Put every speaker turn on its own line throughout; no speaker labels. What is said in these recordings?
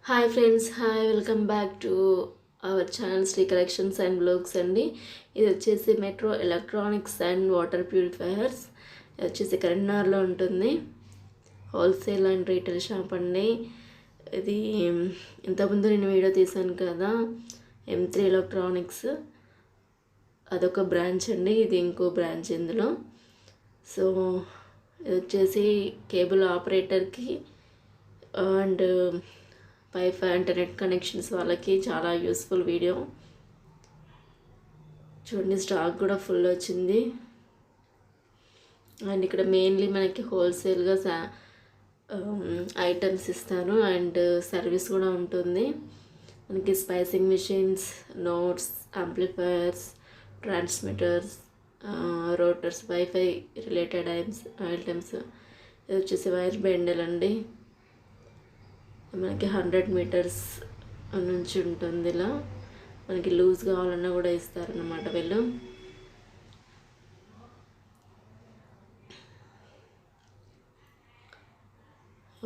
Hi friends, hi, welcome back to our channel Sri collections and blogs అండి. ఇది వచ్చేసి metro electronics and water purifiers. ఇది వచ్చేసి కరీంనగర్లో ఉంటుంది. హోల్సేల్ అండ్ రీటైల్ షాప్ అండి. ఇది ఇంతకుముందు నేను వీడియో తీశాను కదా, M3 ఎలక్ట్రానిక్స్, అదొక బ్రాంచ్ అండి. ఇది ఇంకో బ్రాంచ్ ఇందులో. సో ఇది వచ్చేసి కేబుల్ ఆపరేటర్కి అండ్ వైఫై ఇంటర్నెట్ కనెక్షన్స్ వాళ్ళకి చాలా యూస్ఫుల్ వీడియో. చూడండి, స్టాక్ కూడా ఫుల్ వచ్చింది. అండ్ ఇక్కడ మెయిన్లీ మనకి హోల్సేల్గా ఐటమ్స్ ఇస్తారు అండ్ సర్వీస్ కూడా ఉంటుంది. మనకి splicing machines, nodes, amplifiers, transmitters, routers, wifi related items. ఇది వచ్చేసి వైర్ బెండల్ అండి. మనకి 100 మీటర్స్ నుంచి ఉంటుంది. ఇలా మనకి లూజ్ కావాలన్నా కూడా ఇస్తారన్నమాట వీళ్ళు.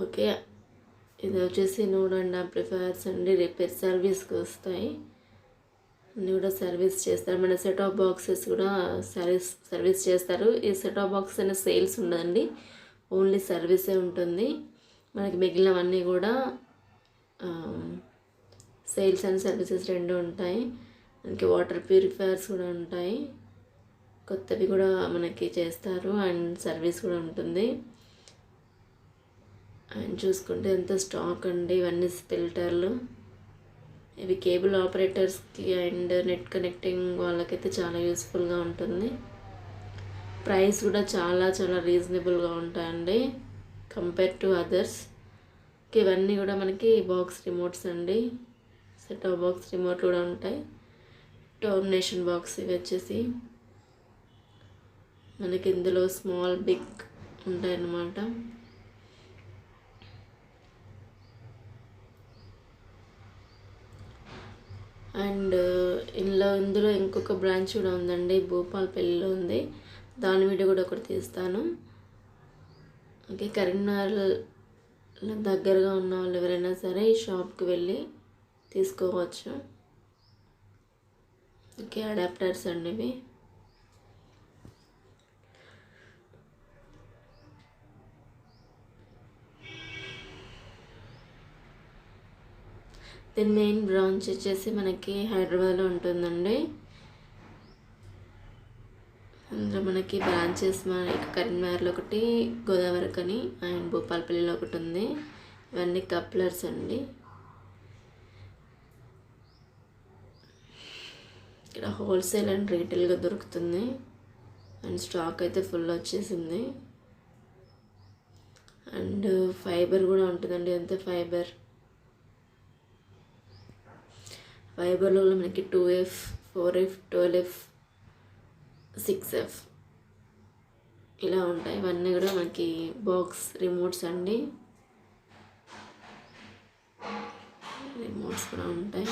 ఓకే, ఇది వచ్చేసి నోడ్ అండ్ ఆంప్లిఫైయర్స్ అండి. రిపేర్ సర్వీస్కి వస్తాయి, అన్నీ కూడా సర్వీస్ చేస్తారు. మన సెట్ ఆఫ్ బాక్సెస్ కూడా సర్వీస్ చేస్తారు. ఈ సెట్ ఆఫ్ బాక్స్ అనే సేల్స్ ఉండదండి, ఓన్లీ సర్వీసే ఉంటుంది. మనకి మిగిలినవన్నీ కూడా సేల్స్ అండ్ సర్వీసెస్ రెండు ఉంటాయి. మనకి వాటర్ ప్యూరిఫైయర్స్ కూడా ఉంటాయి, కొత్తవి కూడా మనకి చేస్తారు అండ్ సర్వీస్ కూడా ఉంటుంది. అండ్ చూసుకుంటే ఎంత స్టాక్ అండి. ఇవన్నీ ఫిల్టర్లు, ఇవి కేబుల్ ఆపరేటర్స్కి అండ్ నెట్ కనెక్టింగ్ వాళ్ళకైతే చాలా యూస్ఫుల్గా ఉంటుంది. ప్రైస్ కూడా చాలా చాలా రీజనబుల్గా ఉంటాయండి కంపేర్ టు అదర్స్. ఇవన్నీ కూడా మనకి బాక్స్ రిమోట్స్ అండి. సెట్ ఆఫ్ బాక్స్ రిమోట్ కూడా ఉంటాయి. టర్మినేషన్ బాక్స్ ఇవి వచ్చేసి మనకి ఇందులో స్మాల్, బిగ్ ఉంటాయన్నమాట. అండ్ ఇందులో ఇంకొక బ్రాంచ్ కూడా ఉందండి, భూపాలపల్లిలో ఉంది. దాని వీడియో కూడా ఒకటి తీస్తాను. ఓకే, కరీంనగర్ దగ్గరగా ఉన్న వాళ్ళు ఎవరైనా సరే ఈ షాప్కి వెళ్ళి తీసుకోవచ్చు. ఓకే, అడాప్టర్స్ అండి ఇవి. దీని మెయిన్ బ్రాంచ్ వచ్చేసి మనకి హైదరాబాద్లో ఉంటుందండి. అందులో మనకి బ్రాంచెస్ కరీంనగర్లో ఒకటి, గోదావరిఖని అండ్ భూపాలపల్లిలో ఒకటి ఉంది. ఇవన్నీ కప్లర్స్ అండి. ఇక్కడ హోల్సేల్ అండ్ రీటైల్గా దొరుకుతుంది అండ్ స్టాక్ అయితే ఫుల్ వచ్చేసింది. అండ్ ఫైబర్ కూడా ఉంటుందండి. అంతే ఫైబర్లో మనకి 2F, 4F, 12F, 6F ఇలా ఉంటాయి. ఇవన్నీ కూడా మనకి బాక్స్ రిమోట్స్ అండి. రిమోట్స్ కూడా ఉంటాయి.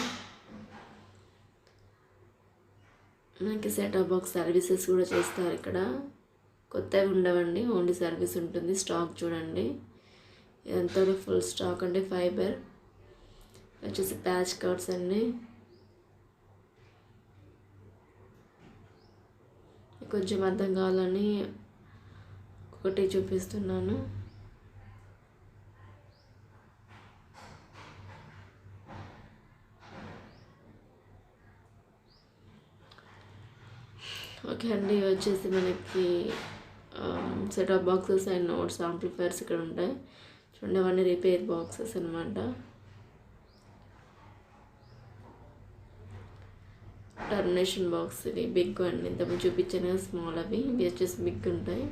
మనకి సెట్ ఆఫ్ బాక్స్ సర్వీసెస్ కూడా చేస్తారు. ఇక్కడ కొత్తవి ఉండవండి, ఓన్లీ సర్వీస్ ఉంటుంది. స్టాక్ చూడండి, ఇదంతా కూడా ఫుల్ స్టాక్ అండి. ఫైబర్ వచ్చేసి ప్యాచ్ కార్డ్స్ అండి. కొంచెం అర్థం కావాలని ఒకటి చూపిస్తున్నాను. ఓకే అండి, వచ్చేసి మనకి set of boxes and nodes, amplifiers ఇక్కడ ఉంటాయి. చూడండి, అవన్నీ రిపేర్ బాక్సెస్ అనమాట. టర్మినేషన్ బాక్స్ ఇవి బిగ్ అండి. ఇంతకుముందు చూపించాను కదా స్మాల్, అవి వచ్చేసి బిగ్ ఉంటాయి.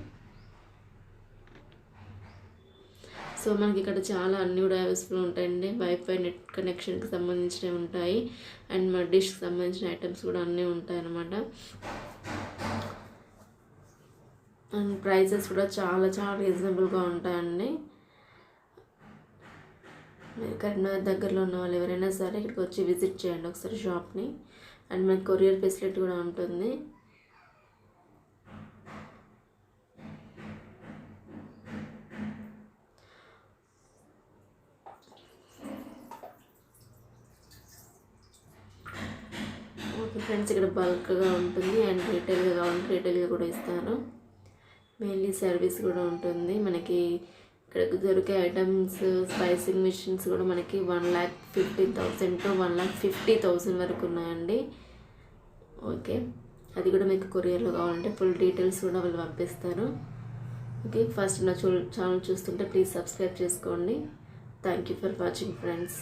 సో మనకి ఇక్కడ చాలా అన్నీ కూడా యూస్ఫుల్ ఉంటాయండి. వైఫై, నెట్ కనెక్షన్కి సంబంధించినవి ఉంటాయి అండ్ మన డిష్కి సంబంధించిన ఐటమ్స్ కూడా అన్నీ ఉంటాయి అన్నమాట. అండ్ ప్రైసెస్ కూడా చాలా చాలా రీజనబుల్గా ఉంటాయండి. మీరు కరీంనగర్ దగ్గరలో ఉన్న వాళ్ళు ఎవరైనా సరే ఇక్కడికి వచ్చి విజిట్ చేయండి ఒకసారి షాప్ని. అండ్ మనకి కొరియర్ ఫెసిలిటీ కూడా ఉంటుంది. ఫ్రెండ్స్ ఇక్కడ బల్క్గా ఉంటుంది అండ్ రీటైల్గా కావాలంటే రీటైల్గా కూడా ఇస్తారు. మెయిన్లీ సర్వీస్ కూడా ఉంటుంది. మనకి ఇక్కడ దొరికే ఐటమ్స్ స్పైసింగ్ మిషన్స్ కూడా మనకి 1,15,000 to 1,50,000 వరకు ఉన్నాయండి. ఓకే, అది కూడా మీకు కొరియర్లో కావాలంటే ఫుల్ డీటెయిల్స్ కూడా వాళ్ళు పంపిస్తారు. ఓకే, ఫస్ట్ నా ఛానల్ చూస్తుంటే ప్లీజ్ సబ్స్క్రైబ్ చేసుకోండి. Thank you for watching friends.